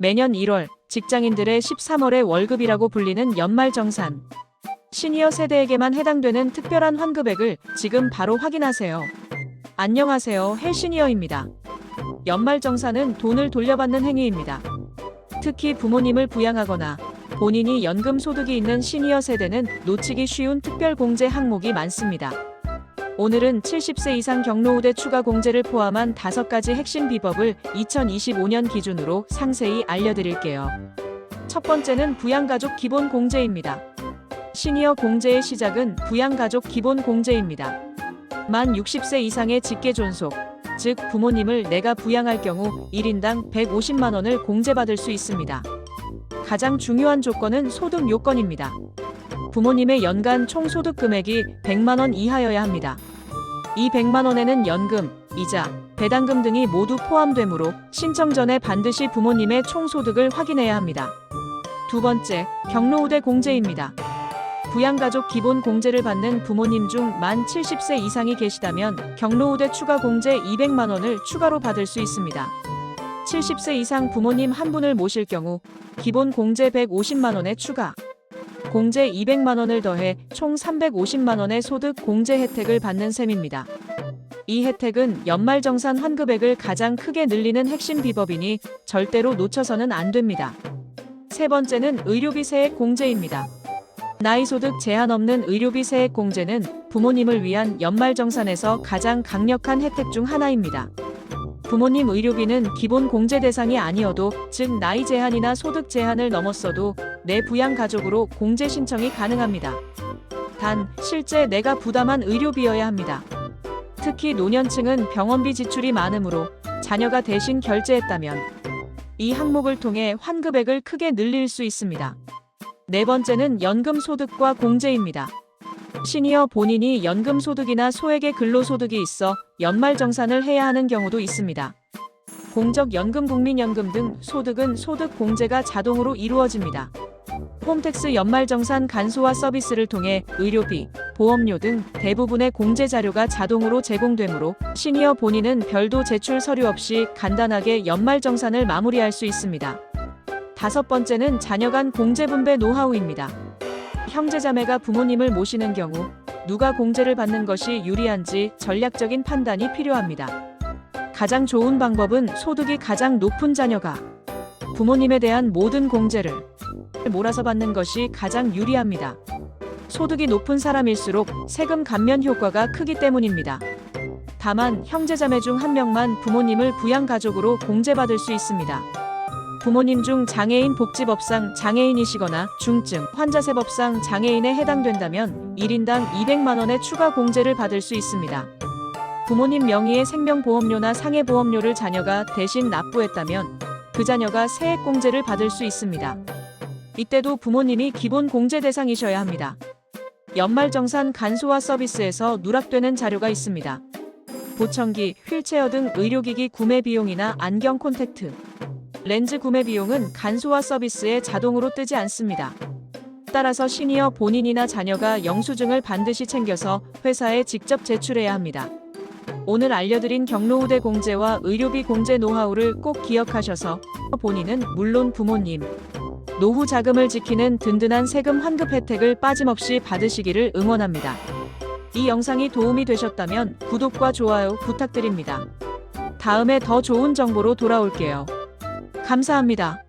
매년 1월, 직장인들의 13월의 월급이라고 불리는 연말정산. 시니어 세대에게만 해당되는 특별한 환급액을 지금 바로 확인하세요. 안녕하세요, 헬시니어입니다. 연말정산은 돈을 돌려받는 행위입니다. 특히 부모님을 부양하거나 본인이 연금 소득이 있는 시니어 세대는 놓치기 쉬운 특별공제 항목이 많습니다. 오늘은 70세 이상 경로우대 추가 공제를 포함한 5가지 핵심 비법을 2025년 기준으로 상세히 알려드릴게요. 첫 번째는 부양가족 기본 공제입니다. 시니어 공제의 시작은 부양가족 기본 공제입니다. 만 60세 이상의 직계존속, 즉 부모님을 내가 부양할 경우 1인당 150만 원을 공제받을 수 있습니다. 가장 중요한 조건은 소득 요건입니다. 부모님의 연간 총 소득 금액이 100만 원 이하여야 합니다. 이 100만 원에는 연금, 이자, 배당금 등이 모두 포함되므로 신청 전에 반드시 부모님의 총 소득을 확인해야 합니다. 두 번째, 경로우대 공제입니다. 부양가족 기본 공제를 받는 부모님 중 만 70세 이상이 계시다면 경로우대 추가 공제 200만 원을 추가로 받을 수 있습니다. 70세 이상 부모님 한 분을 모실 경우 기본 공제 150만 원에 추가 공제 200만 원을 더해 총 350만 원의 소득 공제 혜택을 받는 셈입니다. 이 혜택은 연말정산 환급액을 가장 크게 늘리는 핵심 비법이니 절대로 놓쳐서는 안 됩니다. 세 번째는 의료비 세액 공제입니다. 나이 소득 제한 없는 의료비 세액 공제는 부모님을 위한 연말정산에서 가장 강력한 혜택 중 하나입니다. 부모님 의료비는 기본 공제 대상이 아니어도, 즉 나이 제한이나 소득 제한을 넘었어도 내 부양 가족으로 공제 신청이 가능합니다. 단, 실제 내가 부담한 의료비여야 합니다. 특히 노년층은 병원비 지출이 많으므로 자녀가 대신 결제했다면 이 항목을 통해 환급액을 크게 늘릴 수 있습니다. 네 번째는 연금 소득과 공제입니다. 시니어 본인이 연금 소득이나 소액의 근로소득이 있어 연말정산을 해야 하는 경우도 있습니다. 공적연금, 국민연금 등 소득은 소득 공제가 자동으로 이루어집니다. 홈택스 연말정산 간소화 서비스를 통해 의료비, 보험료 등 대부분의 공제 자료가 자동으로 제공되므로 시니어 본인은 별도 제출 서류 없이 간단하게 연말정산을 마무리할 수 있습니다. 다섯 번째는 자녀 간 공제 분배 노하우입니다. 형제자매가 부모님을 모시는 경우 누가 공제를 받는 것이 유리한지 전략적인 판단이 필요합니다. 가장 좋은 방법은 소득이 가장 높은 자녀가 부모님에 대한 모든 공제를 몰아서 받는 것이 가장 유리합니다. 소득이 높은 사람일수록 세금 감면 효과가 크기 때문입니다. 다만 형제자매 중 한 명만 부모님을 부양가족으로 공제받을 수 있습니다. 부모님 중 장애인 복지법상 장애인이시거나 중증, 환자세법상 장애인에 해당된다면 1인당 200만 원의 추가 공제를 받을 수 있습니다. 부모님 명의의 생명보험료나 상해보험료를 자녀가 대신 납부했다면 그 자녀가 세액공제를 받을 수 있습니다. 이때도 부모님이 기본 공제 대상이셔야 합니다. 연말정산 간소화 서비스에서 누락되는 자료가 있습니다. 보청기, 휠체어 등 의료기기 구매 비용이나 안경 콘택트, 렌즈 구매 비용은 간소화 서비스에 자동으로 뜨지 않습니다. 따라서 시니어 본인이나 자녀가 영수증을 반드시 챙겨서 회사에 직접 제출해야 합니다. 오늘 알려드린 경로우대 공제와 의료비 공제 노하우를 꼭 기억하셔서 본인은 물론 부모님, 노후 자금을 지키는 든든한 세금 환급 혜택을 빠짐없이 받으시기를 응원합니다. 이 영상이 도움이 되셨다면 구독과 좋아요 부탁드립니다. 다음에 더 좋은 정보로 돌아올게요. 감사합니다.